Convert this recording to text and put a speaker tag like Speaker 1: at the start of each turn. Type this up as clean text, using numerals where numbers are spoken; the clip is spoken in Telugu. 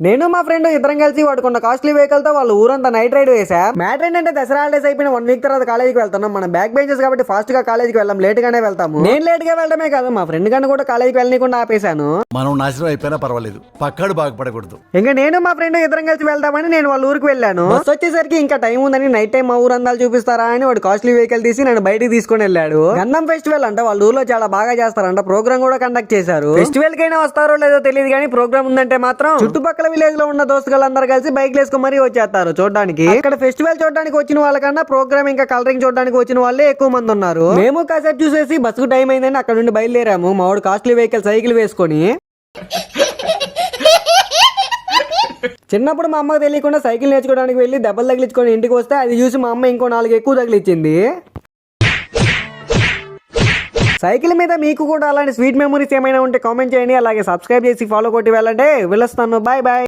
Speaker 1: నేను మా ఫ్రెండ్ ఇద్దరం కలిసి వాడుకున్న కాస్ట్లీ వెహికల్ తో వాళ్ళు ఊరంతా నైట్ రైడ్ వేసా. మ్యాటర్ ఏంటంటే దసరా హాలిడేస్ అయిపోయిన 1 వీక్ తర్వాత కాలేజీకి వెళ్తున్నాం. మనం బ్యాక్ బెంచెస్ కాబట్టి ఫాస్ట్ గా కాలేజీకి వెళ్ళాం, లేట్ గానే వెళ్తాము. నేను లేట్ గా వెళ్ళడమే కాదు, మా ఫ్రెండ్ గాని కూడా కాలేజీకి వెళ్ళనీకుండా ఆపేశాను.
Speaker 2: మనం నాశనం అయిపోయినా పర్వాలేదు, పక్కాడు బాగుపడకూడదు.
Speaker 1: ఇంకా నేను మా ఫ్రెండ్ ఇద్దరం కలిసి వెళ్దామని నేను వాళ్ళ ఊరికి వెళ్ళాను. బస్ వచ్చేసరికి ఇంకా టైం ఉందని నైట్ టైం మా ఊరు అందాలు చూపిస్తారా అని వాడు కాస్ట్లీ వెహికల్ తీసి నన్ను బయటికి తీసుకుని వెళ్ళాడు. గంధం ఫెస్టివల్ అంటే వాళ్ళ ఊర్లో చాలా బాగా చేస్తారంట. ప్రోగ్రామ్ కూడా కండక్ట్ చేశారు. ఫెస్టివల్ కైనా వస్తారో లేదో తెలియదు కానీ ప్రోగ్రామ్ ఉందంటే మాత్రం చుట్టుపక్కల విలేజ్ లో ఉన్న దోస్తులందరూ కలిసి బైక్ వేసుకుని మరీ వచ్చేస్తారు చూడడానికి. ఇక్కడ ఫెస్టివల్ చూడడానికి వచ్చిన వాళ్ళకన్నా ప్రోగ్రామ్ ఇంకా కలరింగ్ చూడడానికి వచ్చిన వాళ్ళే ఎక్కువ మంది ఉన్నారు. మేము కాసేపు చూసేసి బస్సుకు టైం అయిందని అక్కడ నుండి బయలుదేరాము. మా వాడు కాస్ట్లీ వెహికల్ సైకిల్ వేసుకొని. చిన్నప్పుడు మా అమ్మకు తెలియకుండా సైకిల్ నేర్చుకోవడానికి వెళ్ళి దెబ్బలు తగిలించుకొని ఇంటికి వస్తే అది చూసి మా అమ్మ ఇంకో 4 ఎక్కువ తగిలిచ్చింది. సైకిల్ మీద మీకు కూడా అలాంటి స్వీట్ మెమరీస్ ఏమైనా ఉంటే కామెంట్ చేయండి. అలాగే సబ్స్క్రైబ్ చేసి ఫాలో కొట్టి వెళ్ళండి. వెళ్ళొస్తాను, బాయ్ బాయ్.